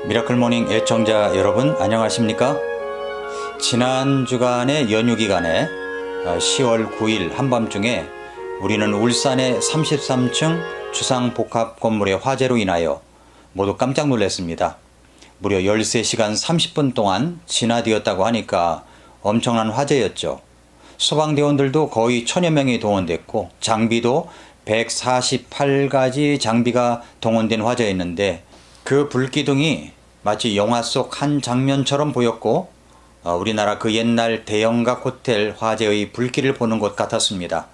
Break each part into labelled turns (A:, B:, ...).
A: 미라클 모닝 애청자 여러분 안녕하십니까? 지난 주간의 연휴 기간에 10월 9일 한밤중에 우리는 울산의 33층 주상복합 건물의 화재로 인하여 모두 깜짝 놀랐습니다. 무려 13시간 30분 동안 진화되었다고 하니까 엄청난 화재였죠. 소방대원들도 거의 1000여 명이 동원됐고 장비도 148가지 장비가 동원된 화재였는데 그 불기둥이 마치 영화 속 한 장면처럼 보였고 우리나라 그 옛날 대형각 호텔 화재의 불길을 보는 것 같았습니다.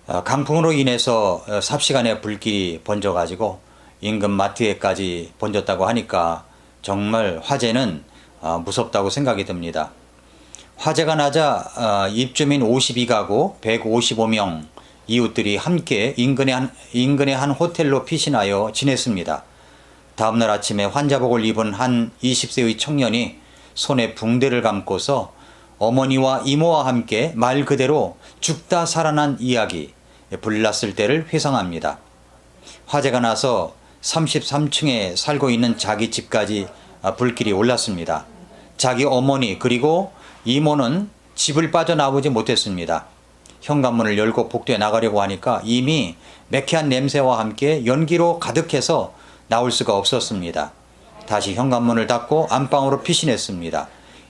A: 강풍으로 인해서 삽시간에 불길이 번져가지고 인근 마트에까지 번졌다고 하니까 정말 화재는 무섭다고 생각이 듭니다. 화재가 나자 입주민 52가구 155명 이웃들이 함께 인근의 한 호텔로 피신하여 지냈습니다. 다음날 아침에 환자복을 입은 한 20세의 청년이 손에 붕대를 감고서 어머니와 이모와 함께 말 그대로 죽다 살아난 이야기, 불났을 때를 회상합니다. 화재가 나서 33층에 살고 있는 자기 집까지 불길이 올랐습니다. 자기 어머니 그리고 이모는 집을 빠져나오지 못했습니다. 현관문을 열고 복도에 나가려고 하니까 이미 매캐한 냄새와 함께 연기로 가득해서 나올 수가 없었습니다. 다시 현관문을 닫고 안방으로 피신했습니다.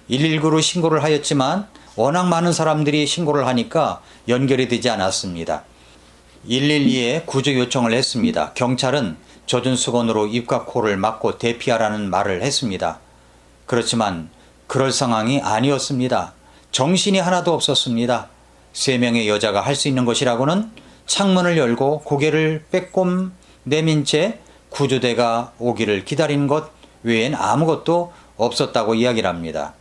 A: 119로 신고를 하였지만 워낙 많은 사람들이 신고를 하니까 연결이 되지 않았습니다. 112에 구조 요청을 했습니다. 경찰은 젖은 수건으로 입과 코를 막고 대피하라는 말을 했습니다. 그렇지만 그럴 상황이 아니었습니다. 정신이 하나도 없었습니다. 3명의 여자가 할 수 있는 것이라고는 창문을 열고 고개를 빼꼼 내민 채 구조대가 오기를 기다린 것 외엔 아무것도 없었다고 이야기를 합니다.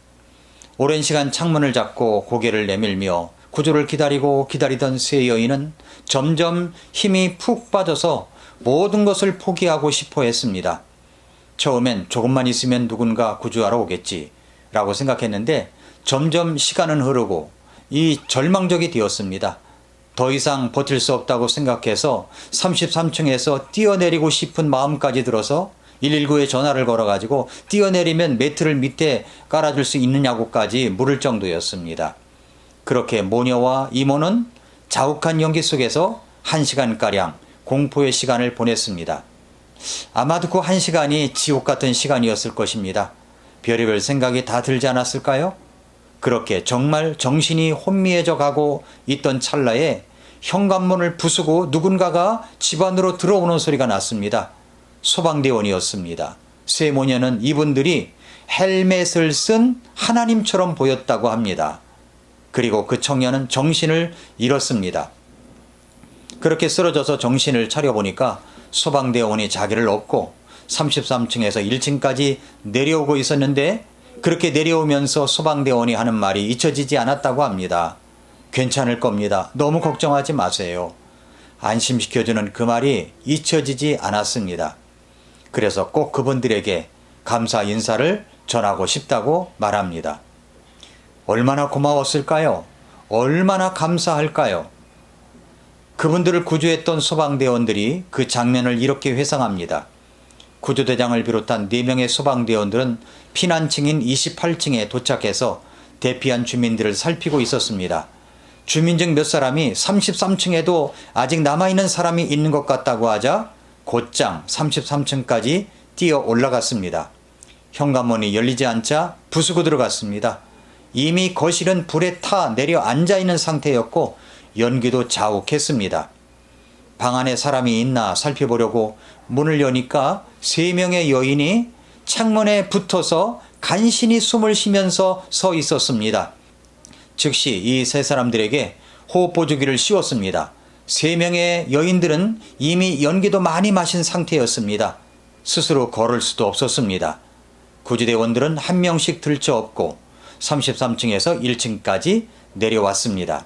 A: 오랜 시간 창문을 잡고 고개를 내밀며 구조를 기다리던 세 여인은 점점 힘이 푹 빠져서 모든 것을 포기하고 싶어 했습니다. 처음엔 조금만 있으면 누군가 구조하러 오겠지 라고 생각했는데 점점 시간은 흐르고 이 절망적이 되었습니다. 더 이상 버틸 수 없다고 생각해서 33층에서 뛰어내리고 싶은 마음까지 들어서 119에 전화를 걸어가지고 뛰어내리면 매트를 밑에 깔아줄 수 있느냐고까지 물을 정도였습니다. 그렇게 모녀와 이모는 자욱한 연기 속에서 1시간가량 공포의 시간을 보냈습니다. 아마도 그 1시간이 지옥 같은 시간이었을 것입니다. 별의별 생각이 다 들지 않았을까요? 그렇게 정말 정신이 혼미해져 가고 있던 찰나에 현관문을 부수고 누군가가 집 안으로 들어오는 소리가 났습니다. 소방대원이었습니다. 세 모녀는 이분들이 헬멧을 쓴 하나님처럼 보였다고 합니다. 그리고 그 청년은 정신을 잃었습니다. 그렇게 쓰러져서 정신을 차려보니까 소방대원이 자기를 업고 33층에서 1층까지 내려오고 있었는데 그렇게 내려오면서 소방대원이 하는 말이 잊혀지지 않았다고 합니다. 괜찮을 겁니다. 너무 걱정하지 마세요. 안심시켜주는 그 말이 잊혀지지 않았습니다. 그래서 꼭 그분들에게 감사 인사를 전하고 싶다고 말합니다. 얼마나 고마웠을까요? 얼마나 감사할까요? 그분들을 구조했던 소방대원들이 그 장면을 이렇게 회상합니다. 구조대장을 비롯한 4명의 소방대원들은 피난층인 28층에 도착해서 대피한 주민들을 살피고 있었습니다. 주민 중 몇 사람이 33층에도 아직 남아있는 사람이 있는 것 같다고 하자 곧장 33층까지 뛰어 올라갔습니다. 현관문이 열리지 않자 부수고 들어갔습니다. 이미 거실은 불에 타 내려 앉아있는 상태였고 연기도 자욱했습니다. 방 안에 사람이 있나 살펴보려고 문을 여니까 3명의 여인이 창문에 붙어서 간신히 숨을 쉬면서 서 있었습니다. 즉시 이 세 사람들에게 호흡보조기를 씌웠습니다. 3명의 여인들은 이미 연기도 많이 마신 상태였습니다. 스스로 걸을 수도 없었습니다. 구조대원들은 한 명씩 들쳐업고 33층에서 1층까지 내려왔습니다.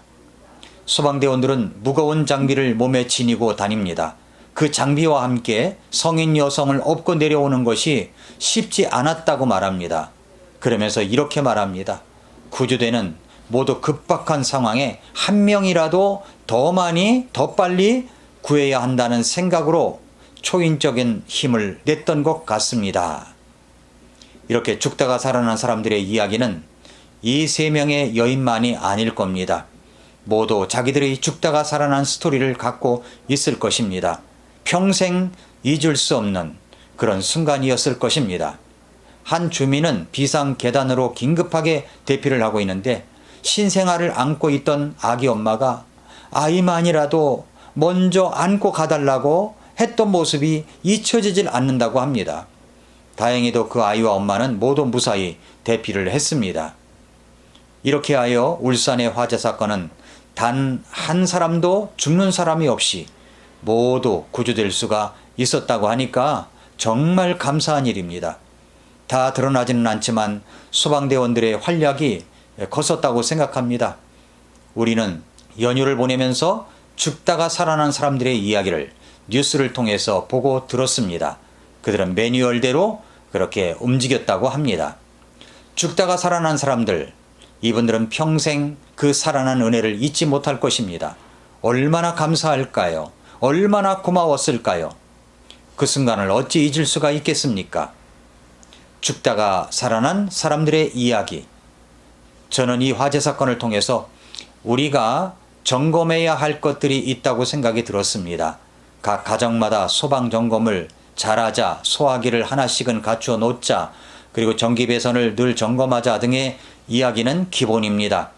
A: 소방대원들은 무거운 장비를 몸에 지니고 다닙니다. 그 장비와 함께 성인 여성을 업고 내려오는 것이 쉽지 않았다고 말합니다. 그러면서 이렇게 말합니다. 구조대는 모두 급박한 상황에 한 명이라도 더 많이, 더 빨리 구해야 한다는 생각으로 초인적인 힘을 냈던 것 같습니다. 이렇게 죽다가 살아난 사람들의 이야기는 이 세 명의 여인만이 아닐 겁니다. 모두 자기들이 죽다가 살아난 스토리를 갖고 있을 것입니다. 평생 잊을 수 없는 그런 순간이었을 것입니다. 한 주민은 비상 계단으로 긴급하게 대피를 하고 있는데 신생아를 안고 있던 아기 엄마가 아이만이라도 먼저 안고 가달라고 했던 모습이 잊혀지질 않는다고 합니다. 다행히도 그 아이와 엄마는 모두 무사히 대피를 했습니다. 이렇게 하여 울산의 화재 사건은 단 한 사람도 죽는 사람이 없이 모두 구조될 수가 있었다고 하니까 정말 감사한 일입니다. 다 드러나지는 않지만 소방대원들의 활약이 컸었다고 생각합니다. 우리는 연휴를 보내면서 죽다가 살아난 사람들의 이야기를 뉴스를 통해서 보고 들었습니다. 그들은 매뉴얼대로 그렇게 움직였다고 합니다. 죽다가 살아난 사람들, 이분들은 평생 그 살아난 은혜를 잊지 못할 것입니다. 얼마나 감사할까요? 얼마나 고마웠을까요? 그 순간을 어찌 잊을 수가 있겠습니까? 죽다가 살아난 사람들의 이야기. 저는 이 화재 사건을 통해서 우리가 점검해야 할 것들이 있다고 생각이 들었습니다. 각 가정마다 소방 점검을 잘하자, 소화기를 하나씩은 갖추어 놓자, 그리고 전기 배선을 늘 점검하자 등의 이야기는 기본입니다.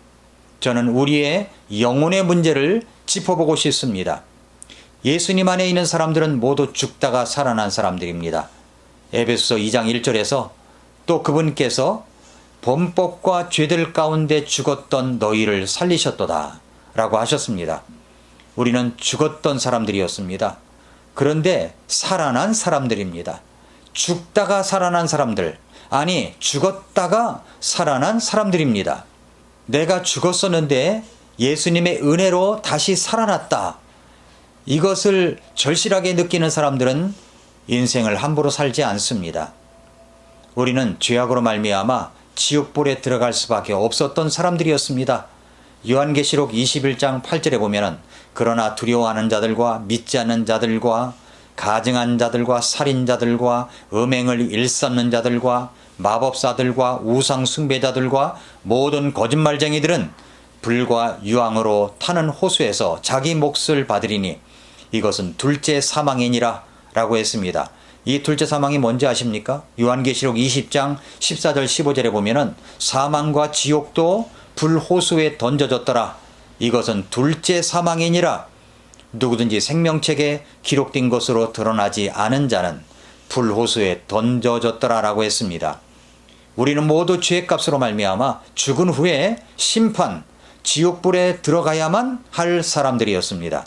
A: 저는 우리의 영혼의 문제를 짚어보고 싶습니다. 예수님 안에 있는 사람들은 모두 죽다가 살아난 사람들입니다. 에베소서 2장 1절에서 또 그분께서 범법과 죄들 가운데 죽었던 너희를 살리셨도다 라고 하셨습니다. 우리는 죽었던 사람들이었습니다. 그런데 살아난 사람들입니다. 죽다가 살아난 사람들, 아니 죽었다가 살아난 사람들입니다. 내가 죽었었는데 예수님의 은혜로 다시 살아났다. 이것을 절실하게 느끼는 사람들은 인생을 함부로 살지 않습니다. 우리는 죄악으로 말미암아 지옥불에 들어갈 수밖에 없었던 사람들이었습니다. 요한계시록 21장 8절에 보면은 그러나 두려워하는 자들과 믿지 않는 자들과 가증한 자들과 살인자들과 음행을 일삼는 자들과 마법사들과 우상 숭배자들과 모든 거짓말쟁이들은 불과 유황으로 타는 호수에서 자기 몫을 받으리니 이것은 둘째 사망이니라 라고 했습니다. 이 둘째 사망이 뭔지 아십니까? 요한계시록 20장 14절 15절에 보면은 사망과 지옥도 불호수에 던져졌더라. 이것은 둘째 사망이니라. 누구든지 생명책에 기록된 것으로 드러나지 않은 자는 불호수에 던져졌더라 라고 했습니다. 우리는 모두 죄값으로 말미암아 죽은 후에 심판, 지옥불에 들어가야만 할 사람들이었습니다.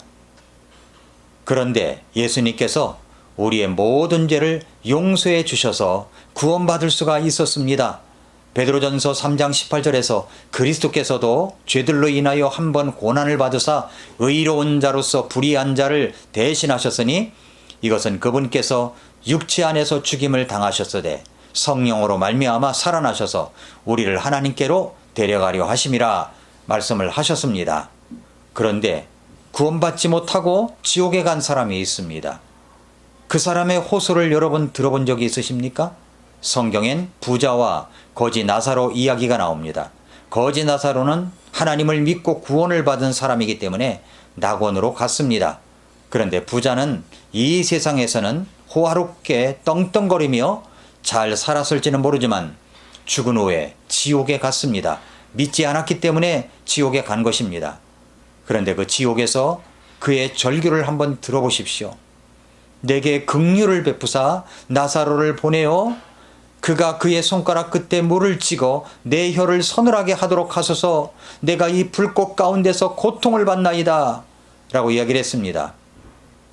A: 그런데 예수님께서 우리의 모든 죄를 용서해 주셔서 구원받을 수가 있었습니다. 베드로전서 3장 18절에서 그리스도께서도 죄들로 인하여 한 번 고난을 받으사 의로운 자로서 불의한 자를 대신하셨으니 이것은 그분께서 육체 안에서 죽임을 당하셨으되 성령으로 말미암아 살아나셔서 우리를 하나님께로 데려가려 하심이라 말씀을 하셨습니다. 그런데 구원받지 못하고 지옥에 간 사람이 있습니다. 그 사람의 호소를 여러분 들어본 적이 있으십니까? 성경엔 부자와 거지 나사로 이야기가 나옵니다. 거지 나사로는 하나님을 믿고 구원을 받은 사람이기 때문에 낙원으로 갔습니다. 그런데 부자는 이 세상에서는 호화롭게 떵떵거리며 잘 살았을지는 모르지만 죽은 후에 지옥에 갔습니다. 믿지 않았기 때문에 지옥에 간 것입니다. 그런데 그 지옥에서 그의 절규를 한번 들어보십시오. 내게 긍휼을 베푸사 나사로를 보내어 그가 그의 손가락 끝에 물을 찍어 내 혀를 서늘하게 하도록 하소서. 내가 이 불꽃 가운데서 고통을 받나이다 라고 이야기를 했습니다.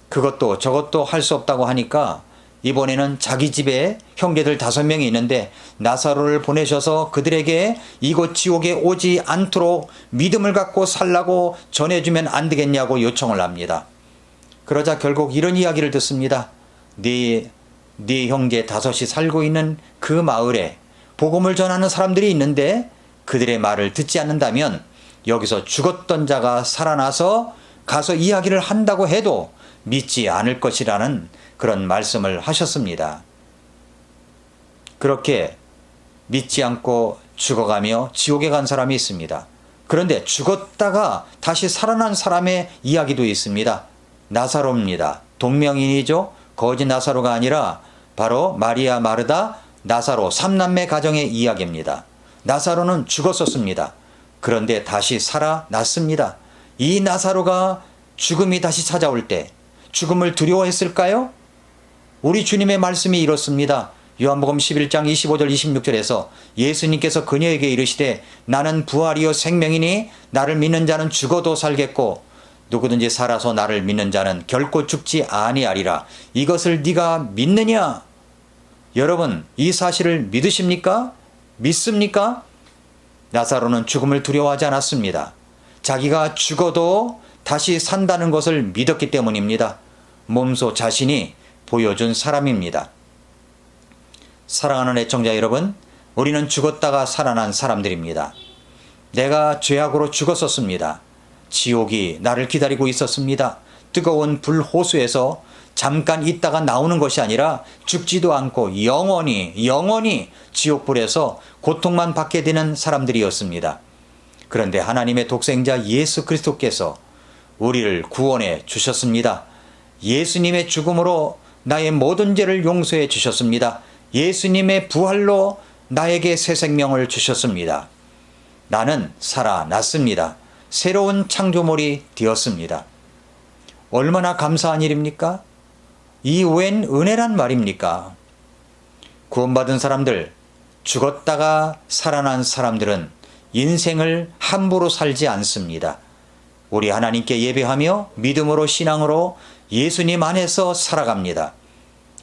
A: 그것도 저것도 할 수 없다고 하니까 이번에는 자기 집에 형제들 5명이 있는데 나사로를 보내셔서 그들에게 이곳 지옥에 오지 않도록 믿음을 갖고 살라고 전해주면 안 되겠냐고 요청을 합니다. 그러자 결국 이런 이야기를 듣습니다. 네 형제 5이 살고 있는 그 마을에 복음을 전하는 사람들이 있는데 그들의 말을 듣지 않는다면 여기서 죽었던 자가 살아나서 가서 이야기를 한다고 해도 믿지 않을 것이라는 그런 말씀을 하셨습니다. 그렇게 믿지 않고 죽어가며 지옥에 간 사람이 있습니다. 그런데 죽었다가 다시 살아난 사람의 이야기도 있습니다. 나사로입니다. 동명이인이죠. 거짓 나사로가 아니라 바로 마리아, 마르다, 나사로 3남매 가정의 이야기입니다. 나사로는 죽었었습니다. 그런데 다시 살아났습니다. 이 나사로가 죽음이 다시 찾아올 때 죽음을 두려워했을까요? 우리 주님의 말씀이 이렇습니다. 요한복음 11장 25절 26절에서 예수님께서 그녀에게 이르시되 나는 부활이요 생명이니 나를 믿는 자는 죽어도 살겠고 누구든지 살아서 나를 믿는 자는 결코 죽지 아니하리라. 이것을 네가 믿느냐? 여러분, 이 사실을 믿으십니까? 믿습니까? 나사로는 죽음을 두려워하지 않았습니다. 자기가 죽어도 다시 산다는 것을 믿었기 때문입니다. 몸소 자신이 보여준 사람입니다. 사랑하는 애청자 여러분, 우리는 죽었다가 살아난 사람들입니다. 내가 죄악으로 죽었었습니다. 지옥이 나를 기다리고 있었습니다. 뜨거운 불호수에서 잠깐 있다가 나오는 것이 아니라 죽지도 않고 영원히 지옥불에서 고통만 받게 되는 사람들이었습니다. 그런데 하나님의 독생자 예수 그리스도께서 우리를 구원해 주셨습니다. 예수님의 죽음으로 나의 모든 죄를 용서해 주셨습니다. 예수님의 부활로 나에게 새 생명을 주셨습니다. 나는 살아났습니다. 새로운 창조물이 되었습니다. 얼마나 감사한 일입니까? 이 웬 은혜란 말입니까? 구원받은 사람들, 죽었다가 살아난 사람들은 인생을 함부로 살지 않습니다. 우리 하나님께 예배하며 믿음으로 신앙으로 예수님 안에서 살아갑니다.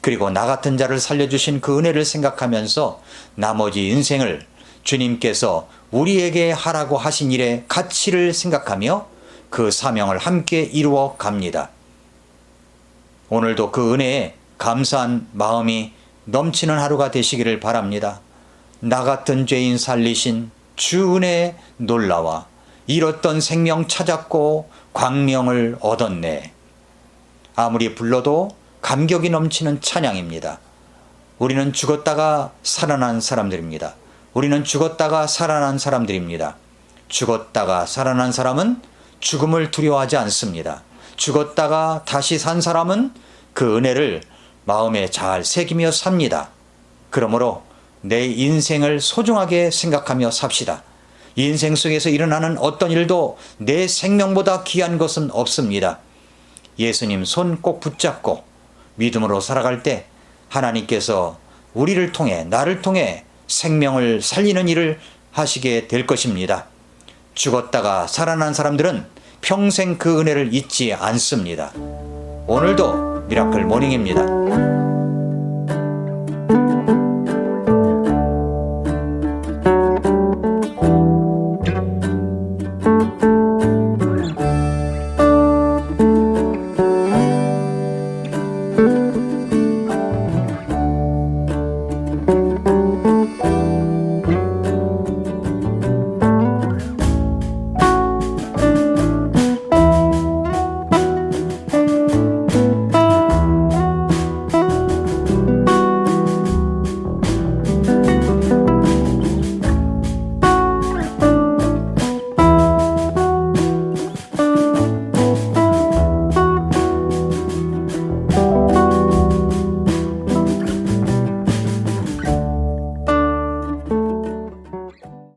A: 그리고 나 같은 자를 살려주신 그 은혜를 생각하면서 나머지 인생을 주님께서 우리에게 하라고 하신 일의 가치를 생각하며 그 사명을 함께 이루어 갑니다. 오늘도 그 은혜에 감사한 마음이 넘치는 하루가 되시기를 바랍니다. 나 같은 죄인 살리신 주 은혜에 놀라와 잃었던 생명 찾았고 광명을 얻었네. 아무리 불러도 감격이 넘치는 찬양입니다. 우리는 죽었다가 살아난 사람들입니다. 우리는 죽었다가 살아난 사람들입니다. 죽었다가 살아난 사람은 죽음을 두려워하지 않습니다. 죽었다가 다시 산 사람은 그 은혜를 마음에 잘 새기며 삽니다. 그러므로 내 인생을 소중하게 생각하며 삽시다. 인생 속에서 일어나는 어떤 일도 내 생명보다 귀한 것은 없습니다. 예수님 손 꼭 붙잡고 믿음으로 살아갈 때 하나님께서 우리를 통해 나를 통해 생명을 살리는 일을 하시게 될 것입니다. 죽었다가 살아난 사람들은 평생 그 은혜를 잊지 않습니다. 오늘도 미라클 모닝입니다.